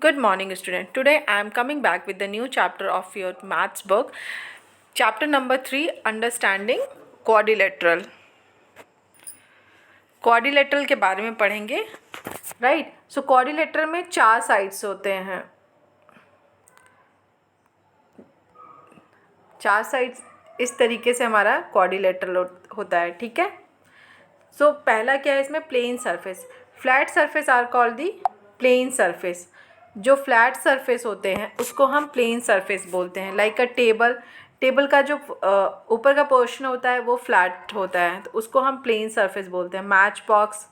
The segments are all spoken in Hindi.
Good morning, student. Today I am coming back with the new chapter of your maths book. Chapter number 3, Understanding Quadrilateral. Quadrilateral के बारे में पढ़ेंगे, राइट। सो क्वाड्रिलेटरल में 4 साइड्स होते हैं। 4 साइड्स इस तरीके से हमारा क्वाड्रिलेटरल होता है, ठीक है। सो पहला क्या है इसमें, plane surface. Flat surface are called the plane surface. जो फ्लैट सरफेस होते हैं उसको हम प्लेन सरफेस बोलते हैं। लाइक अ टेबल का जो ऊपर का पोर्शन होता है वो फ्लैट होता है, तो उसको हम प्लेन सरफेस बोलते हैं। मैच बॉक्स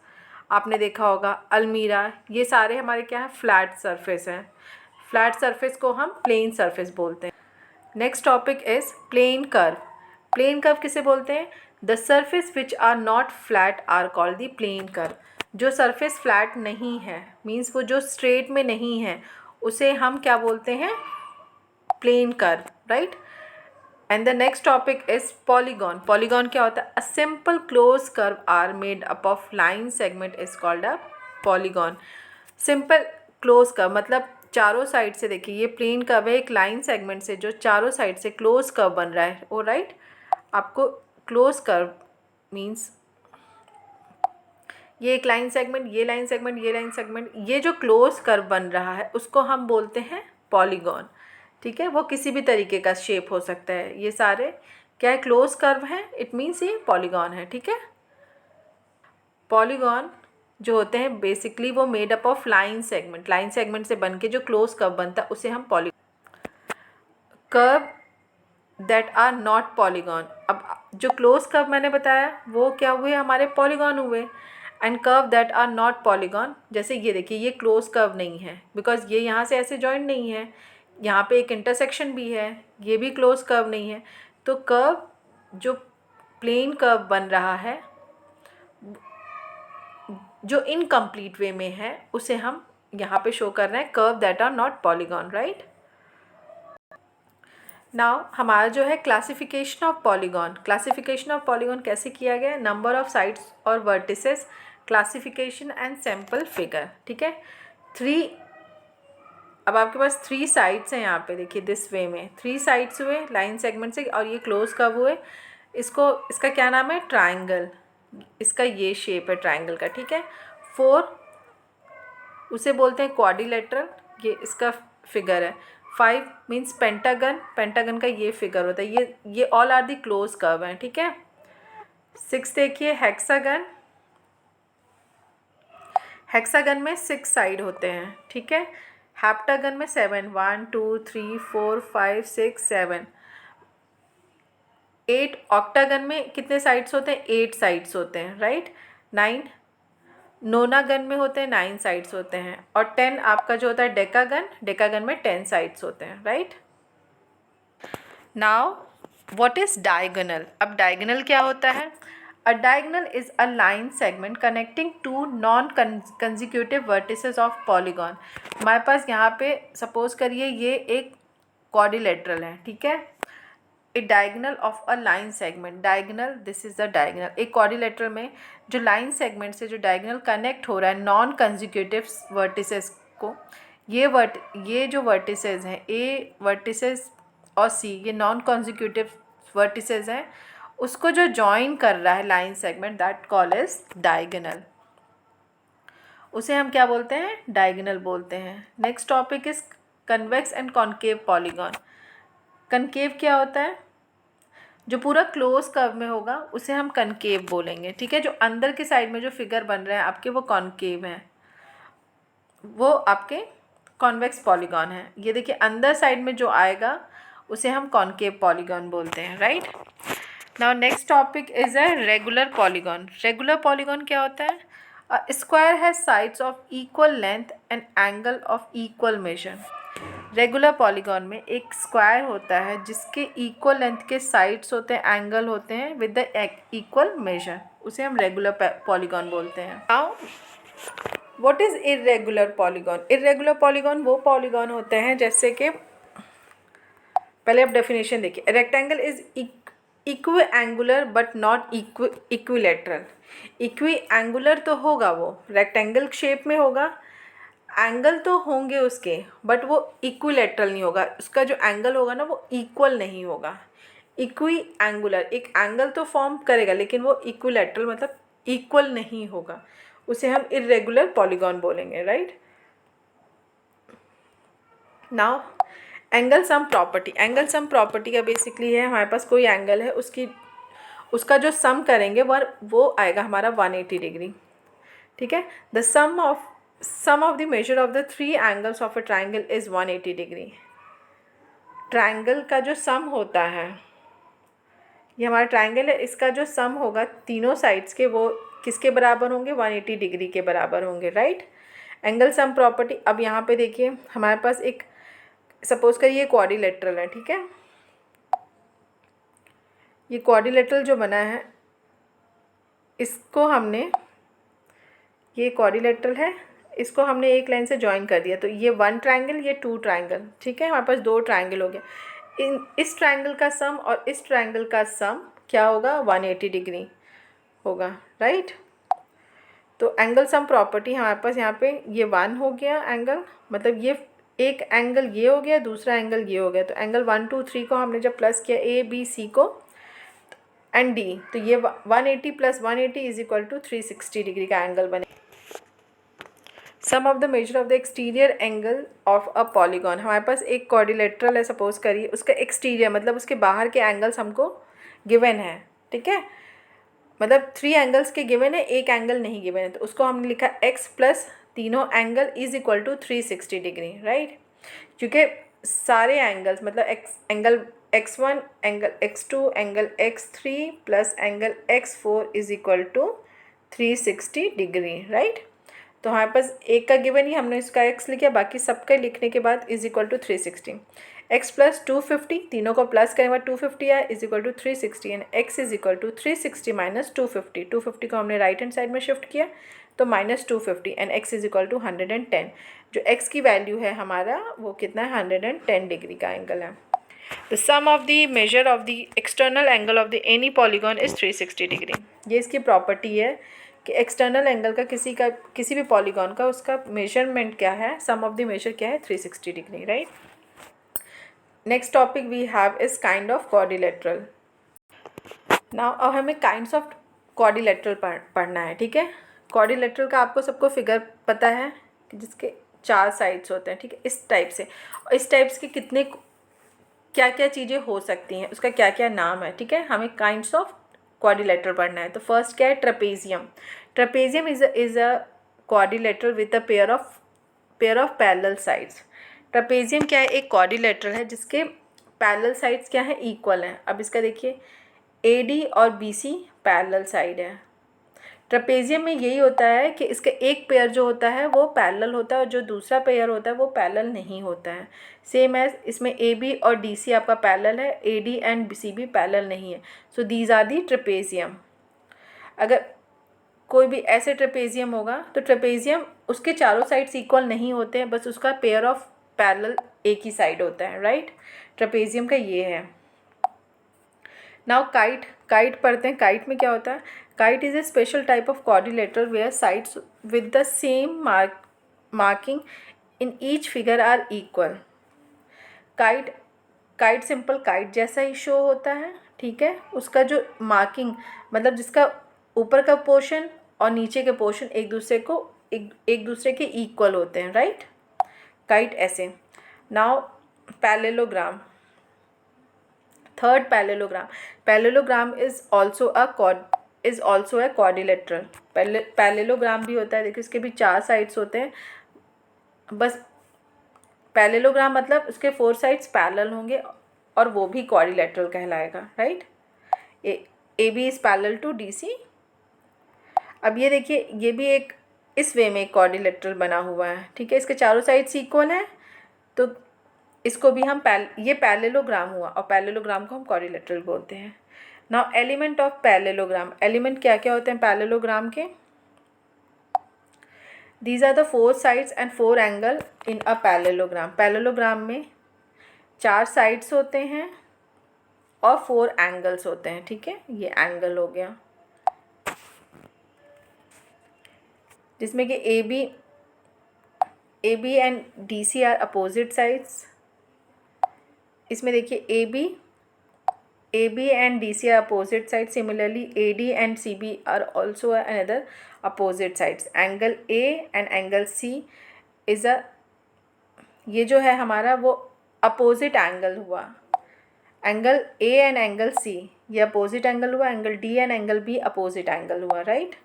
आपने देखा होगा, अलमीरा, ये सारे हमारे क्या है, फ्लैट सरफेस हैं। फ्लैट सरफेस को हम प्लेन सरफेस बोलते हैं। Next topic is plane curve. Plane curve किसे बोलते हैं? The surface which are not flat are called the plane curve. जो सरफेस फ्लैट नहीं है, मीन्स वो जो स्ट्रेट में नहीं है, उसे हम क्या बोलते हैं? Plane curve, right. And the next topic is polygon. Polygon क्या होता है? A simple close curve are made up of line segment is called a polygon. Simple close curve मतलब चारों साइड से, देखिए ये प्लेन कर्व है, एक लाइन सेगमेंट से जो चारों साइड से क्लोज कर्व बन रहा है, ओ राइट। आपको क्लोज कर्व मीन्स ये एक लाइन सेगमेंट, ये लाइन सेगमेंट, ये लाइन सेगमेंट, ये जो क्लोज कर्व बन रहा है उसको हम बोलते हैं पॉलीगॉन, ठीक है। वो किसी भी तरीके का शेप हो सकता है। ये सारे क्या है, क्लोज कर्व हैं, इट मीन्स ये पॉलीगॉन है, ठीक है। पॉलीगॉन जो होते हैं बेसिकली वो made up of line segment से बन के जो क्लोज कर्व बनता है उसे हम curve that are not polygon. अब जो क्लोज कर्व मैंने बताया वो क्या हुए, हमारे पॉलीगॉन हुए। And curve that are not polygon, जैसे ये देखिए ये क्लोज कर्व नहीं है बिकॉज ये यहाँ से ऐसे जॉइंट नहीं है, यहाँ पे एक इंटरसेक्शन भी है, ये भी क्लोज कर्व नहीं है। तो कर्व जो प्लेन कर्व बन रहा है जो इनकम्प्लीट वे में है उसे हम यहाँ पे शो कर रहे हैं curve that are not polygon, right. Now हमारा जो है classification of polygon. Classification of polygon कैसे किया गया है? नंबर ऑफ साइड्स और vertices, classification and sample figure, ठीक है। 3, अब आपके पास 3 साइड्स हैं यहाँ पे, देखिए दिस वे में 3 साइड्स हुए लाइन सेगमेंट से, और ये क्लोज कब हुए, इसका क्या नाम है? ट्राइंगल। इसका ये शेप है ट्राइंगल का, ठीक है। 4 उसे बोलते हैं क्वाड्रिलेटरल, ये इसका फिगर है। 5 मीन्स पेंटागन, पेंटागन का ये फिगर होता है। ये all are the close curve हैं, ठीक है। 6 देखिए हेक्सागन। हेक्सागन में 6 साइड होते हैं, ठीक है। हेप्टागन में 7, 1 2 3 4 5 6 7। 8 ऑक्टागन में कितने साइड्स होते हैं? 8 साइड्स होते हैं, राइट। 9 नोनागन में होते हैं, 9 साइड्स होते हैं। और 10 आपका जो होता है डेकागन, डेकागन में 10 साइड्स होते हैं, right. Now what is diagonal? अब डायगोनल क्या होता है? A diagonal is a line segment connecting two non consecutive vertices of polygon. हमारे पास यहाँ पे सपोज करिए ये एक क्वाड्रिलेटरल है, ठीक है। A diagonal of a line segment, diagonal, this is the diagonal. एक क्वाड्रिलेटरल में जो लाइन सेगमेंट से जो डायगोनल कनेक्ट हो रहा है नॉन कंजिक्यूटिव वर्टिसेस को, ये जो वर्टिसेस हैं, ए वर्टिसेस और सी, ये नॉन कंजिक्यूटिव वर्टिसेस हैं, उसको जो जॉइन कर रहा है line segment, that call is diagonal. उसे हम क्या बोलते हैं? डायगोनल बोलते हैं। Next topic is convex and concave polygon. Concave क्या होता है? जो पूरा क्लोज कर्व में होगा उसे हम कनकेव बोलेंगे, ठीक है। जो अंदर के साइड में जो फिगर बन रहे हैं आपके वो कॉन्केव हैं, वो आपके कॉन्वेक्स पॉलीगॉन है। ये देखिए अंदर साइड में जो आएगा उसे हम कॉन्केव पॉलीगॉन बोलते हैं, right. Now next topic is a regular polygon. Regular polygon क्या होता है? A square has sides of equal length and angle of equal major. Regular polygon में एक स्क्वायर होता है जिसके इक्वल लेंथ के साइड्स होते हैं, एंगल होते हैं विद द इक्वल मेजर, उसे हम रेगुलर पॉलीगॉन बोलते हैं। Now what is irregular polygon? Irregular polygon वो पॉलीगॉन होते हैं जैसे कि, पहले आप डेफिनेशन देखिए, rectangle is equi angular but not equilateral. Equi angular तो होगा, वो रेक्टेंगल शेप में होगा, एंगल तो होंगे उसके, बट वो इक्विलेटरल नहीं होगा, उसका जो एंगल होगा ना वो इक्वल नहीं होगा। इक्वी एंगुलर, एक एंगल तो फॉर्म करेगा लेकिन वो इक्विलेटरल मतलब इक्वल नहीं होगा, उसे हम इर्रेगुलर पॉलीगॉन बोलेंगे, right. Now angle sum property, angle sum property का बेसिकली है हमारे पास कोई एंगल है, उसका जो सम करेंगे वो आएगा हमारा 180 डिग्री, ठीक है। The sum of the measure of the 3 angles of a triangle is 180 degree. Triangle का जो सम होता है, ये हमारा ट्राइंगल है, इसका जो सम होगा तीनों साइड्स के वो किसके बराबर होंगे, 180 डिग्री के बराबर होंगे, राइट। एंगल सम प्रॉपर्टी, अब यहाँ पे देखिए हमारे पास एक, सपोज करिए क्वाड्रिलेटरल है, ठीक है। ये क्वाड्रिलेटरल जो बना है इसको हमने, ये क्वाड्रिलेटरल है, इसको हमने एक लाइन से ज्वाइन कर दिया, तो ये 1 ट्राइंगल, ये 2 ट्राइंगल, ठीक है। हमारे पास 2 ट्राइंगल हो गया। इस ट्राइंगल का सम और इस ट्राइंगल का सम क्या होगा, 180 डिग्री होगा, राइट। तो एंगल सम प्रॉपर्टी हमारे पास यहाँ पे ये 1 हो गया एंगल, मतलब ये एक एंगल ये हो गया, दूसरा एंगल ये हो गया, तो एंगल 1 2 3 को हमने जब प्लस किया ए बी सी को एंड डी, तो ये 180 + 180 इज इक्वल टू 360 डिग्री का एंगल बने। Sum of the measure of the exterior angle of a polygon, हमारे पास एक क्वाड्रिलेटरल है, सपोज करिए, उसका एक्सटीरियर मतलब उसके बाहर के एंगल्स हमको गिवन है, ठीक है। मतलब 3 एंगल्स के गिवन है, एक एंगल नहीं गिवन है, तो उसको हमने लिखा x प्लस तीनों angle is equal to 360 degree, right. क्योंकि सारे एंगल्स मतलब angle x1 angle x2 angle x3 plus angle x4 is equal to 360 degree, right. तो हमारे पास एक का गिवन ही हमने इसका x लिखा, बाकी सबका लिखने के बाद is equal to 360। x plus 250, तीनों को प्लस करने के बाद 250 आया is equal to 360 and x is equal to 360 minus 250। 250 को हमने राइट हैंड साइड में शिफ्ट किया तो minus 250 and x is equal to 110। जो x की वैल्यू है हमारा वो कितना है, 110 डिग्री का एंगल है। The sum of the measure of the external angle of the any polygon is 360 degree. ये इसकी प्रॉपर्टी है कि एक्सटर्नल एंगल का किसी भी पॉलीगॉन का उसका मेजरमेंट क्या है, सम ऑफ द मेजर क्या है, 360 degree, right. Next topic we have is kind of quadrilateral. Now अब हमें काइंड्स ऑफ क्वाड्रिलेटरल पढ़ना है, ठीक है। क्वाड्रिलेटरल का आपको सबको फिगर पता है कि जिसके 4 साइड्स होते हैं, ठीक है, इस टाइप से। और इस टाइप्स के कितने क्या क्या चीज़ें हो सकती हैं, उसका क्या क्या नाम है, ठीक है। हमें काइंड्स ऑफ क्वाड्रिलेटरल पढ़ना है। तो फर्स्ट क्या है, trapezium. Trapezium is a quadrilateral with a pair of parallel sides. Trapezium क्या है, एक क्वाड्रिलेटरल है जिसके पैरेलल साइड्स क्या है, इक्वल हैं। अब इसका देखिए AD और BC पैरेलल साइड है। ट्रेपेजियम में यही होता है कि इसका एक पेयर जो होता है वो पैरेलल होता है और जो दूसरा पेयर होता है वो पैरेलल नहीं होता है। सेम एज इसमें AB और DC आपका पैरेलल है, AD एंड CB पैरेलल नहीं है। So these are the trapezium. अगर कोई भी ऐसे ट्रेपेजियम होगा तो ट्रेपेजियम उसके चारों साइड्स इक्वल नहीं होते हैं, बस उसका पेयर ऑफ पैरेलल एक ही साइड होता है, राइट। ट्रेपेजियम का ये है। नाउ काइट पढ़ते हैं। काइट में क्या होता है, kite is a special type of quadrilateral where sides with the same marking in each figure are equal. Kite simple kite जैसा ही शो होता है, ठीक है। उसका जो मार्किंग मतलब जिसका ऊपर का पोर्शन और नीचे के पोर्शन एक दूसरे के इक्वल होते हैं, राइट। काइट ऐसे। Now parallelogram, third parallelogram. Parallelogram is also a quadrilateral. Parallelogram भी होता है, देखिए इसके भी 4 साइड्स होते हैं। बस पैरेललोग्राम मतलब उसके 4 साइड्स पैरेलल होंगे और वो भी क्वाड्रिलेटरल कहलाएगा, right. AB is parallel to DC। अब ये देखिए ये भी एक इस वे में एक क्वाड्रिलेटरल बना हुआ है, ठीक है। इसके चारों साइड्स इक्वल हैं तो इसको भी हम ये पैरेललोग्राम हुआ और पैरेललोग्राम को हम क्वाड्रिलेटरल बोलते हैं। Now element of parallelogram. Element क्या क्या होते हैं पैरेललोग्राम के, these are the 4 sides and 4 angle in a parallelogram. Parallelogram में 4 साइड्स होते हैं और 4 एंगल्स होते हैं, ठीक है। ये एंगल हो गया जिसमें कि AB and DC are opposite sides. इसमें देखिए AB and DC are opposite sides. Similarly, AD and CB are also another opposite sides. Angle A and angle C is a, ये जो है हमारा वो अपोजिट एंगल हुआ। Angle A and angle C ये अपोजिट एंगल हुआ, angle D and angle B opposite angle हुआ, right.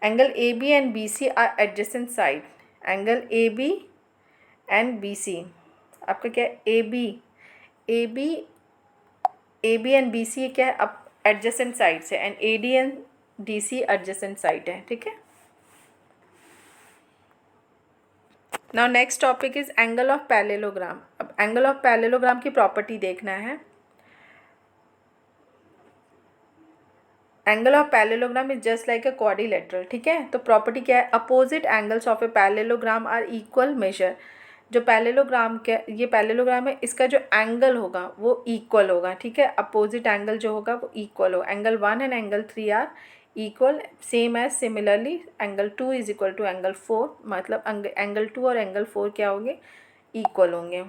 Angle AB and BC are adjacent side. Angle AB and BC आपका क्या है, AB एंड BC क्या है, अब एडजेसेंट साइड से, and AD and DC adjacent side है, ठीक है। Now next topic is angle of parallelogram. अब एंगल ऑफ पैरेललोग्राम की प्रॉपर्टी देखना है। Angle of parallelogram is just like a quadrilateral, ठीक है। तो प्रॉपर्टी क्या है, opposite angles of a parallelogram are equal measure. जो पैरेललोग्राम के, ये पैरेललोग्राम है, इसका जो एंगल होगा वो इक्वल होगा, ठीक है। अपोजिट एंगल जो होगा वो इक्वल हो। Angle 1 and angle 3 are equal, same as similarly angle 2 is equal to angle 4, मतलब एंगल 2 और एंगल 4 क्या होंगे, इक्वल होंगे।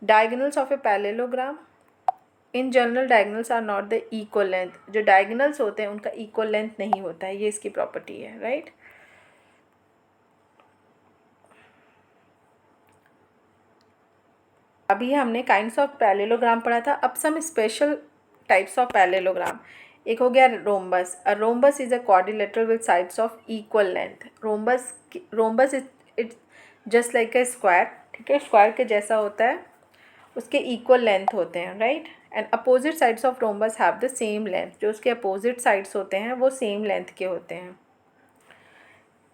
Diagonals of a parallelogram, in general diagonals are not the equal length. जो डायगोनल्स होते हैं उनका इक्वल लेंथ नहीं होता है, ये इसकी प्रॉपर्टी है, राइट। अभी हमने काइंड्स ऑफ पैरेललोग्राम पढ़ा था। अब some special types of parallelogram. एक हो गया rhombus. A rhombus is a quadrilateral with sides of equal length. Rhombus it's just like a square, ठीक है। स्क्वायर के जैसा होता है, उसके इक्वल लेंथ होते हैं, right. And opposite sides of rhombus have the same length. जो उसके अपोजिट साइड्स होते हैं वो सेम लेंथ के होते हैं।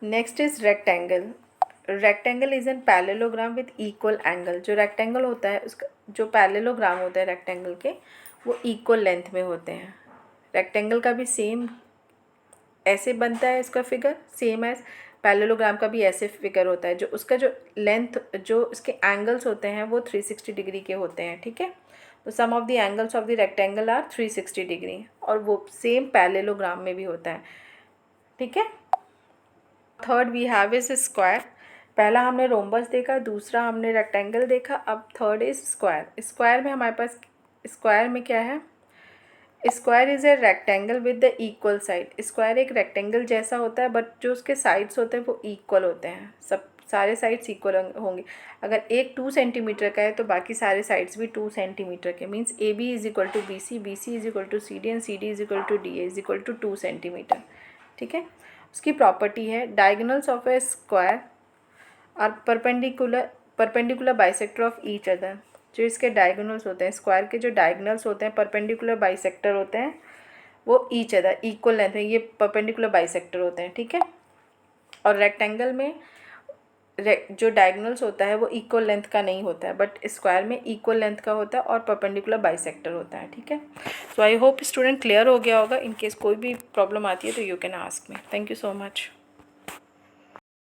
Next is rectangle. Rectangle is an parallelogram with equal angle. जो रेक्टेंगल होता है उसका, जो पैरेललोग्राम होता है रेक्टेंगल के, वो इक्वल लेंथ में होते हैं। रेक्टेंगल का भी सेम ऐसे बनता है इसका फिगर, सेम एज पैरेललोग्राम का भी ऐसे फिगर होता है। जो उसका जो लेंथ, जो उसके एंगल्स होते हैं वो 360 डिग्री के होते हैं, ठीक है। तो sum of the angles of the rectangle are 360 degree, और वो सेम पैरेललोग्राम में भी होता है, ठीक है। Third we have is square. पहला हमने रोम्बस देखा, दूसरा हमने रेक्टेंगल देखा, अब थर्ड इज स्क्वायर। स्क्वायर में हमारे पास, स्क्वायर में क्या है, square is a rectangle with the equal side. Square एक रेक्टेंगल जैसा होता है, बट जो उसके साइड्स होते हैं वो इक्वल होते हैं। सब सारे साइड्स इक्वल होंगे। अगर एक 2 सेंटीमीटर का है तो बाकी सारे साइड्स भी 2 सेंटीमीटर के। Means A B is equal to B C, is equal to C D, and C D is equal to D A is equal to 2 centimetre, ठीक है। उसकी प्रॉपर्टी है, diagonals of a square are perpendicular bisector of each other. जो इसके डायगोनल्स होते हैं, स्क्वायर के जो डायगोनल्स होते हैं परपेंडिकुलर बाइसेक्टर होते हैं, वो ईच अदर इक्वल लेंथ में, ये परपेंडिकुलर बाइसेक्टर होते हैं, ठीक है। और रेक्टेंगल में जो डायगोनल्स होता है वो इक्वल लेंथ का नहीं होता है, बट स्क्वायर में इक्वल लेंथ का होता है और परपेंडिकुलर बाइसेक्टर होता है, ठीक है। सो आई होप स्टूडेंट क्लियर हो गया होगा। इन केस कोई भी प्रॉब्लम आती है तो you can ask me. Thank you so much.